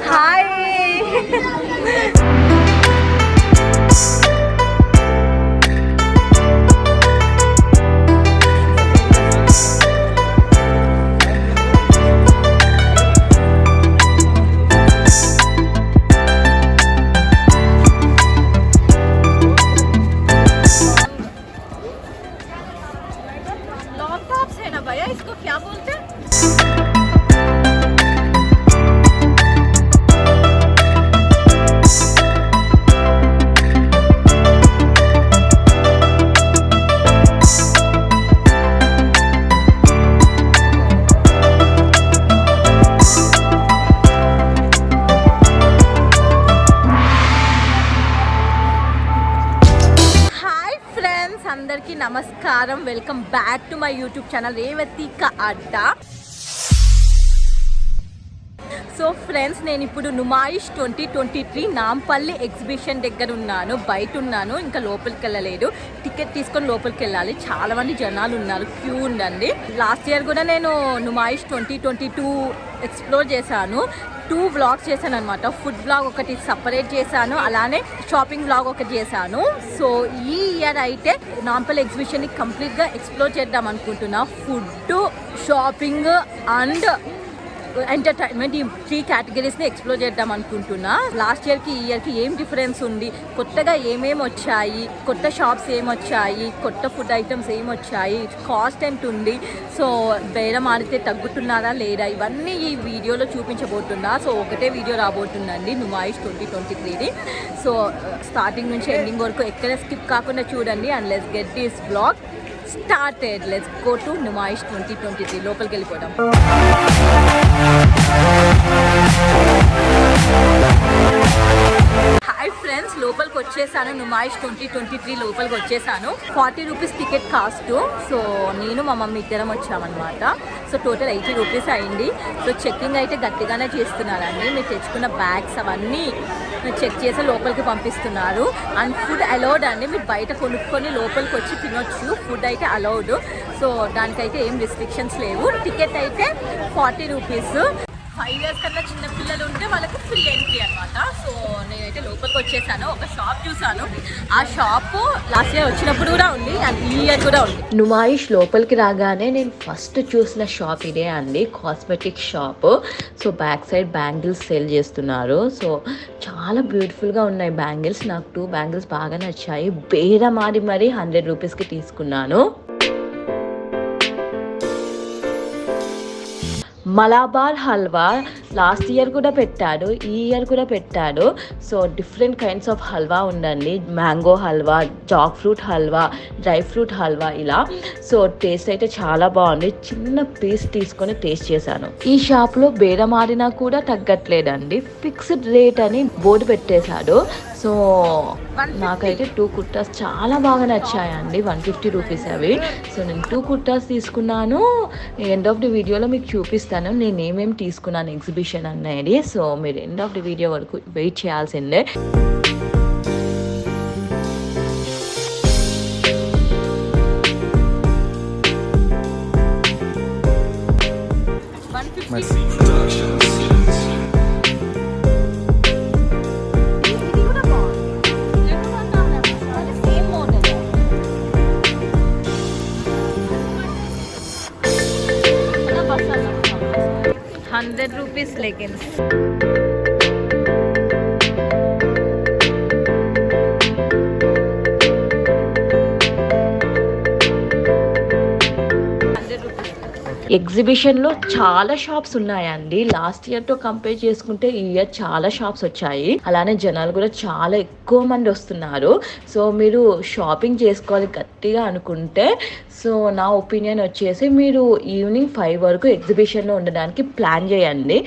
Hi అందరికీ నమస్కారం. Welcome back to my YouTube channel రేవతిక అడ్డా. సో ఫ్రెండ్స్, నేను ఇప్పుడు నుమాయిష్ 2023 నాంపల్లి ఎగ్జిబిషన్ దగ్గర ఉన్నాను. బయట ఉన్నాను, ఇంకా లోపలికి వెళ్ళలేదు. టికెట్ తీసుకొని లోపలికి వెళ్ళాలి. చాలా మంది జనాలు ఉన్నారు, క్యూ ఉందండి. లాస్ట్ ఇయర్ కూడా నేను నుమాయిష్ 2022 ఎక్స్ప్లోర్ చేశాను. 2 వ్లాగ్స్ చేశాను అనమాట. ఫుడ్ వ్లాగ్ ఒకటి సపరేట్ చేశాను, అలానే షాపింగ్ వ్లాగ్ ఒకటి చేశాను. సో ఈ ఇయర్ అయితే నాంపల్లి ఎగ్జిబిషన్ని కంప్లీట్గా ఎక్స్ప్లోర్ చేద్దాం అనుకుంటున్నా. ఫుడ్, షాపింగ్ అండ్ ఎంటర్టైన్మెంట్, ఈ 3 కేటగిరీస్ని ఎక్స్ప్లోర్ చేద్దాం అనుకుంటున్నా. లాస్ట్ ఇయర్కి ఈ ఇయర్కి ఏం డిఫరెన్స్ ఉంది, కొత్తగా ఏమేమి వచ్చాయి, కొత్త షాప్స్ ఏమొచ్చాయి, కొత్త ఫుడ్ ఐటమ్స్ ఏమొచ్చాయి, కాస్ట్ ఎంత ఉంది, సో బేరం ఆడితే తగ్గుతున్నారా లేదా, ఇవన్నీ ఈ వీడియోలో చూపించబోతున్నా. సో ఒకటే వీడియో రాబోతుందండి నుమాయిష్ 2023ది. సో స్టార్టింగ్ నుంచి ఎండింగ్ వరకు ఎక్కడ స్కిప్ కాకుండా చూడండి. And let's get this vlog started. Let's go to NUMAISH 2023. లోపలికి వెళ్ళిపోదాం. హాయ్ ఫ్రెండ్స్, లోపలికి వచ్చేసాను. నుమాయిష్ 2023 లోపలికి వచ్చేసాను. 40 రూపీస్ టికెట్ కాస్ట్. సో నేను మా మమ్మీ ఇద్దరం వచ్చామన్నమాట. సో టోటల్ 80 రూపీస్ అయింది. సో చెక్కింగ్ అయితే గట్టిగానే చేస్తున్నారండి. మీరు తెచ్చుకున్న బ్యాగ్స్ అవన్నీ చెక్ చేసి లోపలికి పంపిస్తున్నారు. అండ్ ఫుడ్ అలౌడ్ అండి. మీరు బయట కొనుక్కొని లోపలికి వచ్చి తినొచ్చు. ఫుడ్ అయితే అలౌడ్. సో దానికైతే ఏం రిస్ట్రిక్షన్స్ లేవు. టికెట్ అయితే 40 రూపీస్. 5 years కన్నా చిన్న పిల్లలు ఉంటే వాళ్ళకి ఫుల్ ఎంట్రీ అనమాట. సో నేనైతే లోపలికి వచ్చేసాను. ఒక షాప్ చూసాను. ఆ షాప్ లాస్ట్ ఇయర్ వచ్చినప్పుడు కూడా ఉంది, అండ్ ఈ ఇయర్ కూడా ఉంది. నుమాయిష్ లోపలికి రాగానే నేను ఫస్ట్ చూసిన షాప్ ఇదే అండి, cosmetic shop. So back side bangles sale చేస్తున్నారు. సో చాలా బ్యూటిఫుల్గా ఉన్నాయి బ్యాంగిల్స్. నాకు 2 బ్యాంగిల్స్ బాగా నచ్చాయి. బేరమాడి మరి 100 రూపీస్కి తీసుకున్నాను. మలబార్ హల్వా లాస్ట్ ఇయర్ కూడా పెట్టాడు, ఈ ఇయర్ కూడా పెట్టాడు. So different kinds of halwa ఉందండి. Mango halwa, jackfruit halwa, dry fruit halwa ఇలా. సో టేస్ట్ అయితే చాలా బాగుంది. చిన్న పీస్ తీసుకొని టేస్ట్ చేశాను. ఈ షాప్లో బేరమాడినా కూడా తగ్గట్లేదండి. ఫిక్స్డ్ రేట్ అని బోర్డు పెట్టేశాడు. సో నాకైతే 2 కుర్తాస్ చాలా బాగా నచ్చాయండి. 150 రూపీస్ అవి. సో నేను 2 కుర్తాస్ తీసుకున్నాను. ఎండ్ ఆఫ్ ది వీడియోలో మీకు చూపిస్తాను నేను ఏమేమి తీసుకున్నాను ఎగ్జిబిషన్ అనేది. సో మీరు ఎండ్ ఆఫ్ ది వీడియో వరకు వెయిట్ చేయాల్సిందే. ₹100 leggings. ఎగ్జిబిషన్లో చాలా షాప్స్ ఉన్నాయండి. లాస్ట్ ఇయర్తో కంపేర్ చేసుకుంటే ఈ ఇయర్ చాలా షాప్స్ వచ్చాయి. అలానే జనాలు కూడా చాలా ఎక్కువ మంది వస్తున్నారు. సో మీరు షాపింగ్ చేసుకోవాలి గట్టిగా అనుకుంటే, సో నా ఒపీనియన్ వచ్చేసి మీరు ఈవినింగ్ 5 వరకు ఎగ్జిబిషన్లో ఉండడానికి ప్లాన్ చేయండి.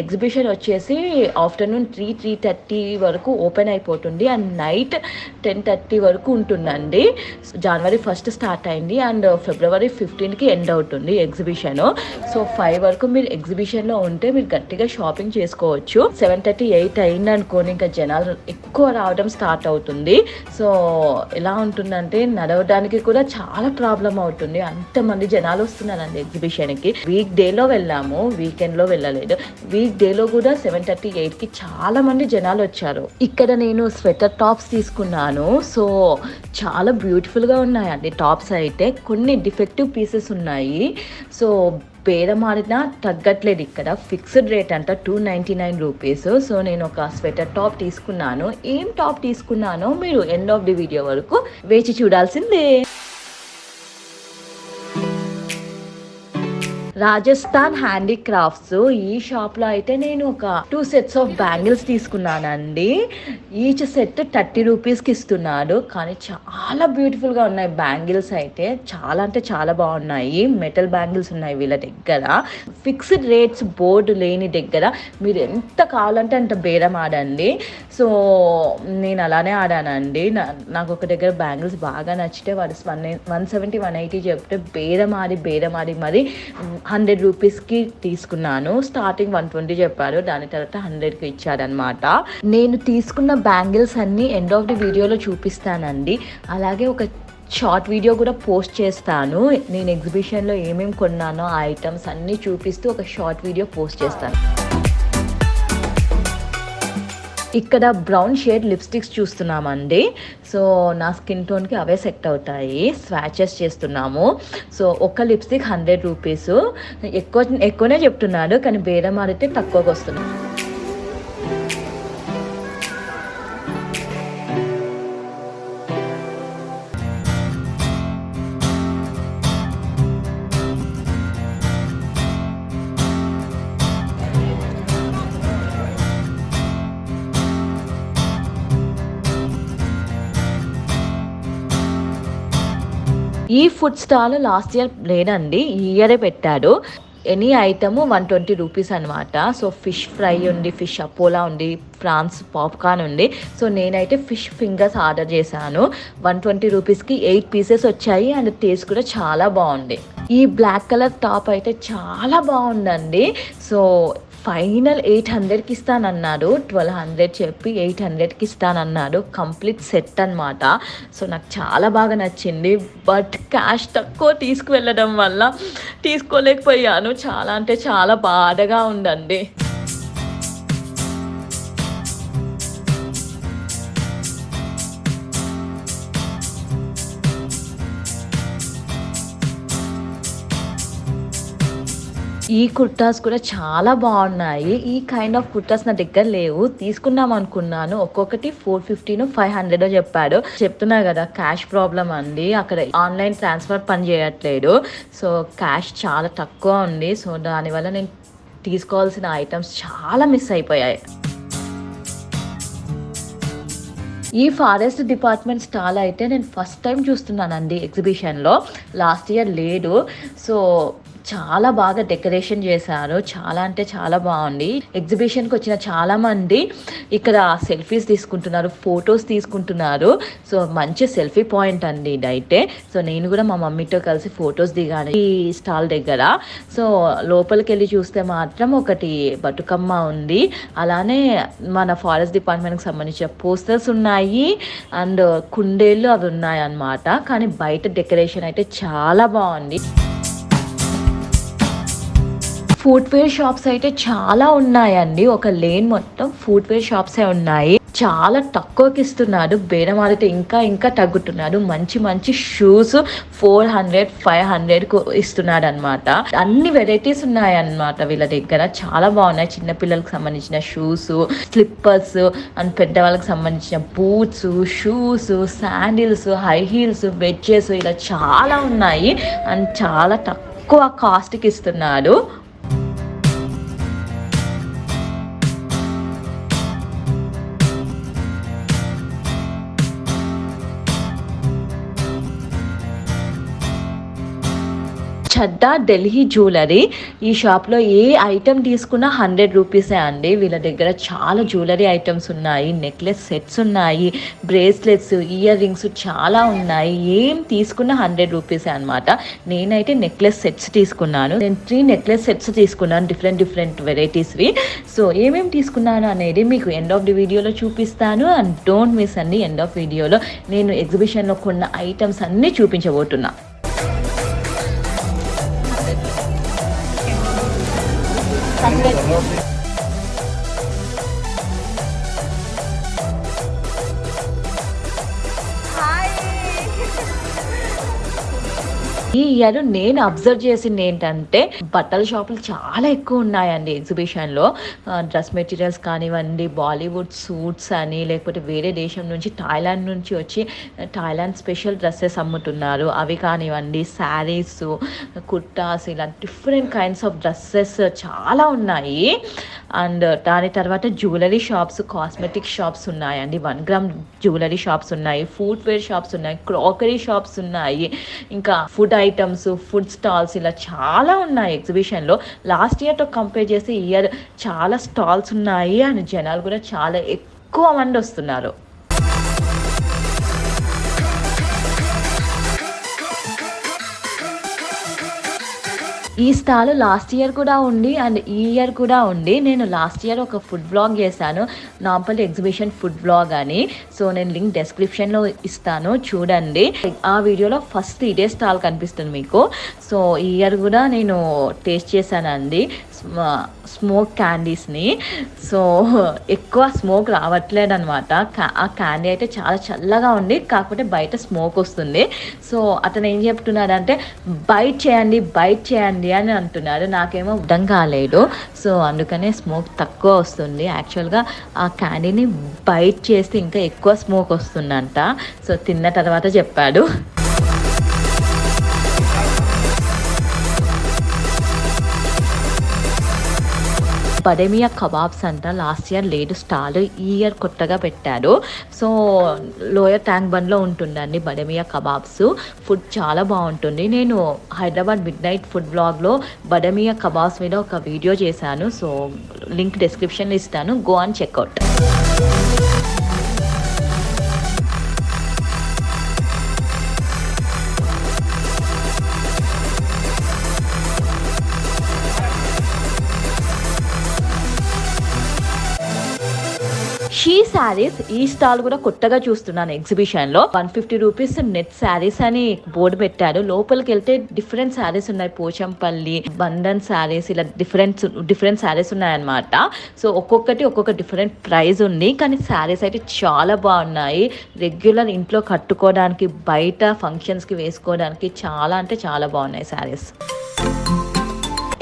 ఎగ్జిబిషన్ వచ్చేసి ఆఫ్టర్నూన్ 3-3:30 వరకు ఓపెన్ అయిపోతుంది. అండ్ నైట్ 10:30 వరకు ఉంటుందండి. జనవరి 1 స్టార్ట్ అయింది అండ్ ఫిబ్రవరి 15కి ఎండ్ అవుతుంది ఎగ్జిబిషన్. సో 5 వరకు మీరు ఎగ్జిబిషన్లో ఉంటే మీరు గట్టిగా షాపింగ్ చేసుకోవచ్చు. 7:30-8 అయింది అనుకోని ఇంకా జనాలు ఎక్కువ రావడం స్టార్ట్ అవుతుంది. సో ఎలా ఉంటుందంటే నడవడానికి కూడా చాలా ప్రాబ్లం అవుతుంది. అంతమంది జనాలు వస్తున్నారండి ఎగ్జిబిషన్కి. వీక్ డేలో వెళ్ళాము, వీకెండ్లో వెళ్ళలేదు. వీక్ డేలో కూడా 7:30, 8కి చాలా మంది జనాలు వచ్చారు. ఇక్కడ నేను స్వెటర్ టాప్స్ తీసుకున్నాను. సో చాలా బ్యూటిఫుల్గా ఉన్నాయండి టాప్స్ అయితే. కొన్ని డిఫెక్టివ్ పీసెస్ ఉన్నాయి. సో బేరమాడినా తగ్గట్లేదు. ఇక్కడ ఫిక్స్డ్ రేట్ అంట 299 రూపీస్. సో నేను ఒక స్వెటర్ టాప్ తీసుకున్నాను. ఏం టాప్ తీసుకున్నానో మీరు ఎండ్ ఆఫ్ ది వీడియో వరకు వేచి చూడాల్సిందే. రాజస్థాన్ హ్యాండీక్రాఫ్ట్స్ ఈ షాప్లో అయితే నేను ఒక 2 sets ఆఫ్ బ్యాంగిల్స్ తీసుకున్నానండి. ఈచ్ సెట్ 30 రూపీస్కి ఇస్తున్నాడు. కానీ చాలా బ్యూటిఫుల్గా ఉన్నాయి బ్యాంగిల్స్ అయితే. చాలా అంటే చాలా బాగున్నాయి. మెటల్ బ్యాంగిల్స్ ఉన్నాయి వీళ్ళ దగ్గర. ఫిక్స్డ్ రేట్స్ బోర్డు లేని దగ్గర మీరు ఎంత కావాలంటే అంత బేరం ఆడండి. సో నేను అలానే ఆడానండి. నాకు ఒక దగ్గర బ్యాంగిల్స్ బాగా నచ్చితే వాడు 170, 180 చెప్తే బేరం ఆడి మరి 100 రూపీస్కి తీసుకున్నాను. స్టార్టింగ్ 120 చెప్పారు, దాని తర్వాత 100కి ఇచ్చారనమాట. నేను తీసుకున్న బ్యాంగిల్స్ అన్నీ ఎండ్ ఆఫ్ ది వీడియోలో చూపిస్తానండి. అలాగే ఒక షార్ట్ వీడియో కూడా పోస్ట్ చేస్తాను. నేను ఎగ్జిబిషన్లో ఏమేమి కొన్నానో ఆ ఐటమ్స్ అన్నీ చూపిస్తూ ఒక షార్ట్ వీడియో పోస్ట్ చేస్తాను. ఇక్కడ బ్రౌన్ షేడ్ లిప్స్టిక్స్ చూస్తున్నామండి. సో నా స్కిన్ టోన్కి అవే సెట్ అవుతాయి. స్వాచెస్ చేస్తున్నాము. సో ఒక లిప్స్టిక్ 100 రూపీస్. ఎక్కువనే చెప్తున్నాడు, కానీ బేరం ఆడితే తక్కువగా వస్తుంది. ఈ ఫుడ్ స్టాల్ లాస్ట్ ఇయర్ లేదండి, ఈ ఇయరే పెట్టాడు. ఎనీ ఐటమ్ 120 రూపీస్ అనమాట. సో ఫిష్ ఫ్రై ఉంది, ఫిష్ అపోలా ఉంది, ఫ్రాన్స్ పాప్కార్న్ ఉంది. సో నేనైతే ఫిష్ ఫింగర్స్ ఆర్డర్ చేశాను. 120 రూపీస్కి 8 పీసెస్ వచ్చాయి. అండ్ టేస్ట్ కూడా చాలా బాగుంది. ఈ బ్లాక్ కలర్ టాప్ అయితే చాలా బాగుందండి. సో ఫైనల్ 800కి ఇస్తానన్నాడు. 1200 చెప్పి 800కి ఇస్తానన్నాడు. కంప్లీట్ సెట్ అనమాట. సో నాకు చాలా బాగా నచ్చింది. బట్ క్యాష్ తక్కువ తీసుకువెళ్ళడం వల్ల తీసుకోలేకపోయాను. చాలా అంటే చాలా బాధగా ఉందండి. ఈ కుర్తాస్ కూడా చాలా బాగున్నాయి. ఈ కైండ్ ఆఫ్ కుర్తాస్ నా దగ్గర లేవు. తీసుకుందాం అనుకున్నాను. ఒక్కొక్కటి 450, 500 చెప్పాడు. చెప్తున్నా కదా క్యాష్ ప్రాబ్లం అండి. అక్కడ ఆన్లైన్ ట్రాన్స్ఫర్ పని చేయట్లేదు. సో క్యాష్ చాలా తక్కువ ఉంది. సో దానివల్ల నేను తీసుకోవాల్సిన ఐటమ్స్ చాలా మిస్ అయిపోయాయి. ఈ ఫారెస్ట్ డిపార్ట్మెంట్ స్టాల్ అయితే నేను ఫస్ట్ టైం చూస్తున్నానండి ఎగ్జిబిషన్లో. లాస్ట్ ఇయర్ లేదు. సో చాలా బాగా డెకరేషన్ చేశారు. చాలా అంటే చాలా బాగుంది. ఎగ్జిబిషన్కి వచ్చిన చాలా మంది ఇక్కడ సెల్ఫీస్ తీసుకుంటున్నారు, ఫొటోస్ తీసుకుంటున్నారు. సో మంచి సెల్ఫీ పాయింట్ అండి ఇదైతే. సో నేను కూడా మా మమ్మీతో కలిసి ఫొటోస్ దిగాను ఈ స్టాల్ దగ్గర. సో లోపలికి వెళ్ళి చూస్తే మాత్రం ఒకటి బతుకమ్మ ఉంది. అలానే మన ఫారెస్ట్ డిపార్ట్మెంట్కి సంబంధించిన పోస్టర్స్ ఉన్నాయి. అండ్ కుందేళ్ళు అవి ఉన్నాయి అన్నమాట. కానీ బయట డెకరేషన్ అయితే చాలా బాగుంది. ఫుట్వేర్ షాప్స్ అయితే చాలా ఉన్నాయండి. ఒక లేన్ మొత్తం ఫుట్వేర్ షాప్సే ఉన్నాయి. చాలా తక్కువకి ఇస్తున్నాడు. బేరం ఆడితే ఇంకా తగ్గుతున్నాడు. మంచి షూస్ 400, 500కు ఇస్తున్నాడు అనమాట. అన్ని వెరైటీస్ ఉన్నాయన్నమాట వీళ్ళ దగ్గర. చాలా బాగున్నాయి. చిన్నపిల్లలకు సంబంధించిన షూస్, స్లిప్పర్స్ అండ్ పెద్దవాళ్ళకి సంబంధించిన boots, shoes, sandals, high heels, wedges ఇలా చాలా ఉన్నాయి. అండ్ చాలా తక్కువ కాస్ట్కి ఇస్తున్నాడు. చడ్డా ఢిల్లీ జ్యువెలరీ. ఈ షాప్లో ఏ ఐటెం తీసుకున్నా 100 రూపీసే అండి. వీళ్ళ దగ్గర చాలా జ్యువెలరీ ఐటమ్స్ ఉన్నాయి. నెక్లెస్ సెట్స్ ఉన్నాయి, బ్రేస్లెట్స్, ఇయర్ రింగ్స్ చాలా ఉన్నాయి. ఏం తీసుకున్నా 100 రూపీసే అనమాట. నేనైతే నెక్లెస్ సెట్స్ తీసుకున్నాను. నేను 3 నెక్లెస్ సెట్స్ తీసుకున్నాను, డిఫరెంట్ వెరైటీస్వి. సో ఏమేమి తీసుకున్నాను అనేది మీకు ఎండ్ ఆఫ్ ది వీడియోలో చూపిస్తాను. అండ్ డోంట్ మిస్ అండి ఎండ్ ఆఫ్ వీడియోలో నేను ఎగ్జిబిషన్లో కొన్న ఐటమ్స్ అన్నీ చూపించబోతున్నా. ఈ ఇయర్ నేను అబ్జర్వ్ చేసింది ఏంటంటే బట్టల షాపులు చాలా ఎక్కువ ఉన్నాయండి ఎగ్జిబిషన్లో. డ్రెస్ మెటీరియల్స్ కానివ్వండి, బాలీవుడ్ సూట్స్ అని, లేకపోతే వేరే దేశం నుంచి థాయిలాండ్ నుంచి వచ్చి థాయిలాండ్ స్పెషల్ డ్రెస్సెస్ అమ్ముతున్నారు. అవి కానివ్వండి, శారీస్, కుర్తాస్, ఇలా డిఫరెంట్ కైండ్స్ ఆఫ్ డ్రెస్సెస్ చాలా ఉన్నాయి. అండ్ దాని తర్వాత జ్యువెలరీ షాప్స్, కాస్మెటిక్ షాప్స్ ఉన్నాయండి. 1 గ్రామ్ జ్యువెలరీ షాప్స్ ఉన్నాయి, ఫుట్వేర్ షాప్స్ ఉన్నాయి, క్రాకరీ షాప్స్ ఉన్నాయి, ఇంకా ఫుడ్ ఐటమ్స్, ఫుడ్ స్టాల్స్, ఇలా చాలా ఉన్నాయి ఎగ్జిబిషన్లో. లాస్ట్ ఇయర్తో కంపేర్ చేస్తే ఈ ఇయర్ చాలా స్టాల్స్ ఉన్నాయి అండ్ జనాలు కూడా చాలా ఎక్కువ మంది వస్తున్నారు. ఈ స్టాల్ లాస్ట్ ఇయర్ కూడా ఉంది అండ్ ఈ ఇయర్ కూడా ఉంది. నేను లాస్ట్ ఇయర్ ఒక ఫుడ్ వ్లాగ్ చేశాను, నాంపల్లి ఎగ్జిబిషన్ ఫుడ్ వ్లాగ్ అని. సో నేను లింక్ డెస్క్రిప్షన్లో ఇస్తాను, చూడండి. ఆ వీడియోలో ఫస్ట్ ఇదే స్టాల్ కనిపిస్తుంది మీకు. సో ఈ ఇయర్ కూడా నేను టేస్ట్ చేశానండి స్మోక్ క్యాండీస్ని. సో ఎక్కువ స్మోక్ రావట్లేదు అనమాట. ఆ క్యాండీ అయితే చాలా చల్లగా ఉంది, కాకపోతే బయట స్మోక్ వస్తుంది. సో అతను ఏం చెప్తున్నాడంటే బైట్ చేయండి అని అంటున్నారు. నాకేమో అర్థం కాలేదు. సో అందుకనే స్మోక్ తక్కువ వస్తుంది. యాక్చువల్గా ఆ క్యాండీని బైట్ చేస్తే ఇంకా ఎక్కువ స్మోక్ వస్తుందంట. సో తిన్న తర్వాత చెప్పాడు. బడేమియా కబాబ్స్ అంట. లాస్ట్ ఇయర్ లేదు స్టాల్, ఈ ఇయర్ కొత్తగా పెట్టారు. సో లోయర్ ట్యాంక్ బండ్లో ఉంటుందండి బడేమియా కబాబ్స్. ఫుడ్ చాలా బాగుంటుంది. నేను హైదరాబాద్ మిడ్ నైట్ ఫుడ్ బ్లాగ్లో బడేమియా కబాబ్స్ మీద ఒక వీడియో చేశాను. సో లింక్ డిస్క్రిప్షన్లో ఇస్తాను, go and checkout. She saris, ఈ స్టాల్ కూడా కొత్తగా చూస్తున్నాను ఎగ్జిబిషన్లో. 150 రూపీస్ నెట్ శారీస్ అని బోర్డు పెట్టారు. లోపలికి వెళ్తే డిఫరెంట్ శారీస్ ఉన్నాయి, పోచంపల్లి, బంధన్ శారీస్, ఇలా డిఫరెంట్ శారీస్ ఉన్నాయన్నమాట. సో ఒక్కొక్కటి ఒక్కొక్క డిఫరెంట్ ప్రైస్ ఉంది, కానీ శారీస్ అయితే చాలా బాగున్నాయి. రెగ్యులర్ ఇంట్లో కట్టుకోవడానికి, బయట ఫంక్షన్స్కి వేసుకోవడానికి చాలా అంటే చాలా బాగున్నాయి శారీస్.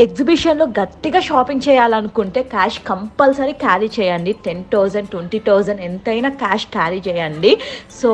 ఎగ్జిబిషన్లో గట్టిగా షాపింగ్ చేయాలనుకుంటే క్యాష్ కంపల్సరీ క్యారీ చేయండి. 10,000 20,000 ఎంతైనా క్యాష్ క్యారీ చేయండి. సో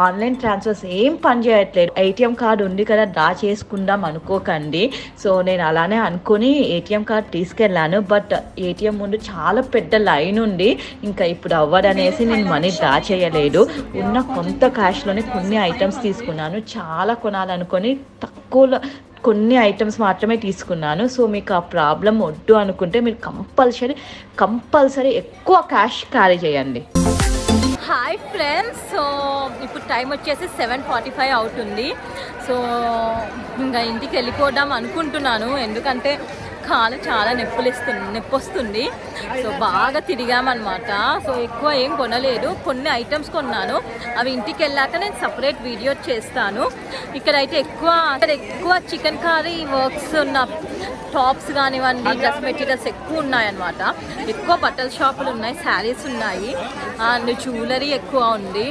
ఆన్లైన్ ట్రాన్స్ఫర్స్ ఏం పని చేయట్లేదు. ఏటీఎం కార్డు ఉంది కదా, డ్రా చేసుకుందాం అనుకోకండి. సో నేను అలానే అనుకుని ఏటీఎం కార్డు తీసుకెళ్ళాను, బట్ ఏటీఎం ముందు చాలా పెద్ద లైన్ ఉంది. ఇంకా ఇప్పుడు అవ్వదనేసి నేను మనీ డ్రా చేయలేదు. ఉన్న కొంత క్యాష్లోనే కొన్ని ఐటమ్స్ తీసుకున్నాను. చాలా కొనాలనుకొని తక్కువ కొన్ని ఐటమ్స్ మాత్రమే తీసుకున్నాను. సో మీకు ఆ ప్రాబ్లం వద్దు అనుకుంటే మీరు కంపల్సరీ ఎక్కువ క్యాష్ క్యారీ చేయండి. హాయ్ ఫ్రెండ్స్, సో ఇప్పుడు టైం వచ్చేసి 7:45 అవుతుంది. సో ఇంకా ఇంటికి వెళ్ళిపోదాం అనుకుంటున్నాను, ఎందుకంటే కాలు చాలా నొప్పి వస్తుంది. సో బాగా తిరిగామన్నమాట. సో ఎక్కువ ఏం కొనలేదు, కొన్ని ఐటమ్స్ కొన్నాను. అవి ఇంటికి వెళ్ళాక నేను సపరేట్ వీడియో చేస్తాను. ఇక్కడైతే ఎక్కువ చికెన్ కర్రీ వర్క్స్ ఉన్న టాప్స్ కానివ్వండి, డ్రెస్ మెటీరియల్స్ ఎక్కువ ఉన్నాయన్నమాట. ఎక్కువ బట్టల షాపులు ఉన్నాయి, శారీస్ ఉన్నాయి, అండ్ జ్యువెలరీ ఎక్కువ ఉంది.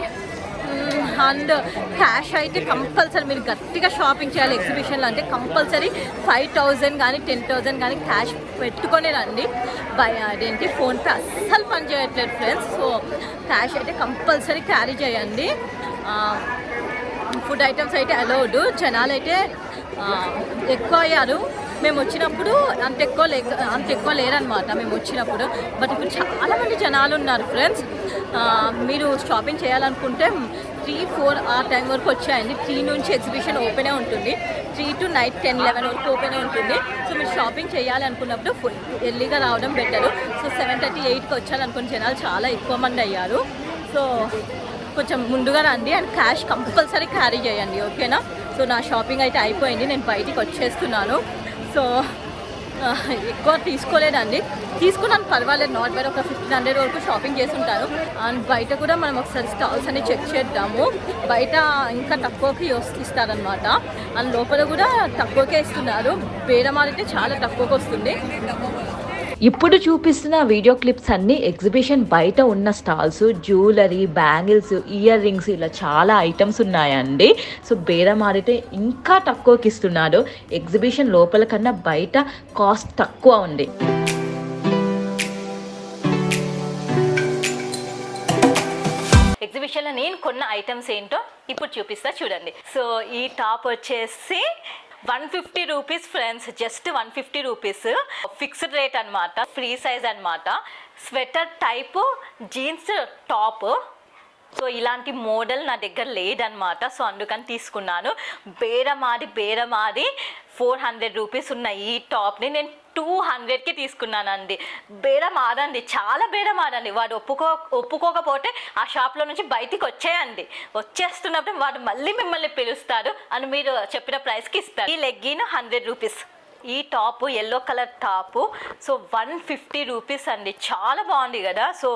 అండ్ క్యాష్ అయితే కంపల్సరీ మీరు గట్టిగా షాపింగ్ చేయాలి ఎగ్జిబిషన్లో అంటే కంపల్సరీ 5,000 కానీ 10,000 కానీ క్యాష్ పెట్టుకొని రండి. అదేంటి ఫోన్పే అస్సలు పని చేయట్లేదు ఫ్రెండ్స్. సో క్యాష్ అయితే కంపల్సరీ క్యారీ చేయండి. ఫుడ్ ఐటమ్స్ అయితే అలౌడ్. జనాలు అయితే ఎక్కువ అయ్యారు. మేము వచ్చినప్పుడు అంత ఎక్కువ లేరనమాట మేము వచ్చినప్పుడు. బట్ ఇప్పుడు చాలామంది జనాలు ఉన్నారు ఫ్రెండ్స్. మీరు షాపింగ్ చేయాలనుకుంటే 3-4 ఆ టైం వరకు వచ్చాయండి. 3 నుంచి ఎగ్జిబిషన్ ఓపెనే ఉంటుంది, 3 to నైట్ 10-11 వరకు ఓపెనే ఉంటుంది. సో మీరు షాపింగ్ చేయాలి అనుకున్నప్పుడు ఫుల్ ఎర్లీగా రావడం బెటరు. సో 7:30-8కి వచ్చారనుకున్న జనాలు చాలా ఎక్కువ మంది అయ్యారు. సో కొంచెం ముందుగా రండి అండ్ క్యాష్ కంపల్సరీ క్యారీ చేయండి, ఓకేనా? సో నా షాపింగ్ అయితే అయిపోయింది, నేను బయటికి వచ్చేస్తున్నాను. సో ఎక్కువ తీసుకోలేదండి, తీసుకున్నాను పర్వాలేదు, నాట్ బ్యాడ్. ఒక 1,500 వరకు షాపింగ్ చేసి ఉంటాను. అండ్ బయట కూడా మనం ఒకసారి స్టాల్స్ అన్ని చెక్ చేద్దాము. బయట ఇంకా తక్కువకి ఇస్తారనమాట, అండ్ లోపల కూడా తక్కువకే ఇస్తున్నారు. బేరమాడితే చాలా తక్కువకి వస్తుంది. ఇప్పుడు చూపిస్తున్న వీడియో క్లిప్స్ అన్నీ ఎగ్జిబిషన్ బయట ఉన్న stalls, jewellery, bangles, ear rings ఇలా చాలా ఐటమ్స్ ఉన్నాయండి. సో బేరం ఆడితే ఇంకా తక్కువకి ఇస్తున్నాడు. ఎగ్జిబిషన్ లోపల కన్నా బయట కాస్ట్ తక్కువ ఉంది. ఎగ్జిబిషన్లో నేను కొన్న ఐటమ్స్ ఏంటో ఇప్పుడు చూపిస్తా చూడండి. సో ఈ టాప్ వచ్చేసి 150 rupees friends, just 150 rupees, fixed rate అనమాట, ఫ్రీ సైజ్ అనమాట. Sweater type jeans top. So ఇలాంటి మోడల్ నా దగ్గర లేదనమాట. సో అందుకని తీసుకున్నాను. బేరమాడి 400 రూపీస్ ఉన్న ఈ టాప్ని నేను 200కి తీసుకున్నానండి. బేరం ఆడండి, చాలా బేరం ఆడండి. వాడు ఒప్పుకోకపోతే ఆ షాప్లో నుంచి బయటికి వచ్చేయండి. వచ్చేస్తున్నప్పుడు వాడు మళ్ళీ మిమ్మల్ని పిలుస్తాడు అని మీరు చెప్పిన ప్రైస్కి ఇస్తారు. ఈ లెగ్గిన్ 100 రూపీస్. ఈ top yellow colour top so 150 rupees అండి. చాలా బాగుంది కదా. సో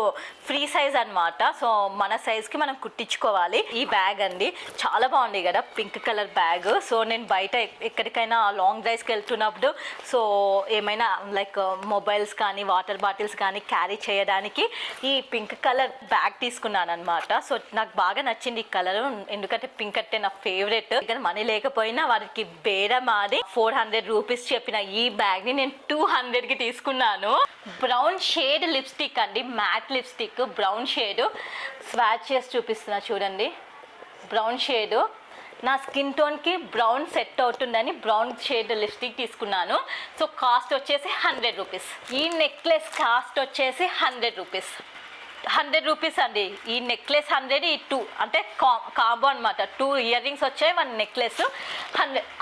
ఫ్రీ సైజ్ అనమాట. సో మన సైజ్కి మనం కుట్టించుకోవాలి. ఈ బ్యాగ్ అండి చాలా బాగుంది కదా, పింక్ కలర్ బ్యాగ్. సో నేను బయట ఎక్కడికైనా లాంగ్ డ్రైవ్స్కి వెళ్తున్నప్పుడు సో ఏమైనా లైక్ మొబైల్స్ కానీ వాటర్ బాటిల్స్ కానీ క్యారీ చేయడానికి ఈ పింక్ కలర్ బ్యాగ్ తీసుకున్నాను అనమాట. సో నాకు బాగా నచ్చింది ఈ కలర్, ఎందుకంటే పింక్ అంటే నా ఫేవరెట్. ఇక్కడ మనీ లేకపోయినా వారికి బేరం ఆడి 400 రూపీస్ చెప్పిన ఈ బ్యాగ్ ని నేను 200కి తీసుకున్నాను. బ్రౌన్ షేడ్ లిప్స్టిక్ అండి, mat lipstick brown shade. Swatch చేసి చూపిస్తున్నా చూడండి. బ్రౌన్ షేడ్ నా స్కిన్ టోన్కి బ్రౌన్ సెట్ అవుతుందని బ్రౌన్ షేడ్ లిప్స్టిక్ తీసుకున్నాను. సో కాస్ట్ వచ్చేసి 100 రూపీస్. ఈ నెక్లెస్ కాస్ట్ వచ్చేసి 100 రూపీస్. 100 రూపీస్ అండి. ఈ నెక్లెస్ 100, ఈ 2 అంటే కాంబో అనమాట. 2 ఇయర్ రింగ్స్ వచ్చాయి, 1 necklace.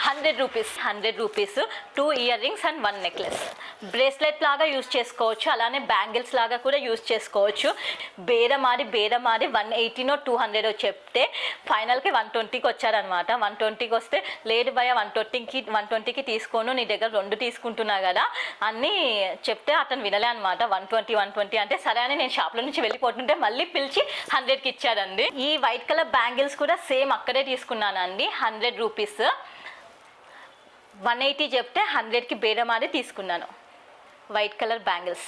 100 rupees. 100 rupees 2 ear rings and 1 necklace. Bracelet లాగా యూజ్ చేసుకోవచ్చు, అలానే బ్యాంగిల్స్ లాగా కూడా యూజ్ చేసుకోవచ్చు. బేరమాడి 180నో 200 చెప్తే ఫైనల్కి 120కి వచ్చారనమాట. 120కి వస్తే లేదు భయ 120కి తీసుకోను, నీ దగ్గర 2 తీసుకుంటున్నా కదా అని చెప్తే అతను వినలే అనమాట. 120 అంటే సరే అని నేను షాప్లో నుంచి వెళ్ళిపోతుంటే మళ్ళీ పిలిచి 100కి ఇచ్చారండి. ఈ వైట్ కలర్ బ్యాంగిల్స్ కూడా సేమ్ అక్కడే తీసుకున్నానండి. 100 రూపీస్. 180 చెప్తే 100కి బేరమాడి తీసుకున్నాను. వైట్ కలర్ బ్యాంగిల్స్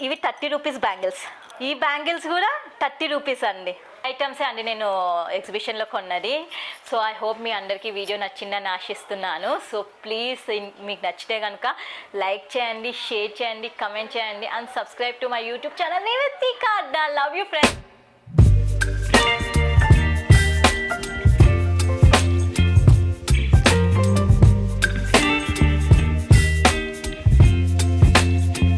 ఇవి 30 రూపీస్ బ్యాంగిల్స్. ఈ బ్యాంగిల్స్ కూడా 30 రూపీస్ అండి. ఐటమ్సే అండి నేను ఎగ్జిబిషన్లో కొన్నది. సో ఐ హోప్ మీ అందరికీ వీడియో నచ్చిందని ఆశిస్తున్నాను. సో ప్లీజ్ మీకు నచ్చితే కనుక లైక్ చేయండి, షేర్ చేయండి, కమెంట్ చేయండి and subscribe to my YouTube channel నివేదిక అడ్డా. Love you friends.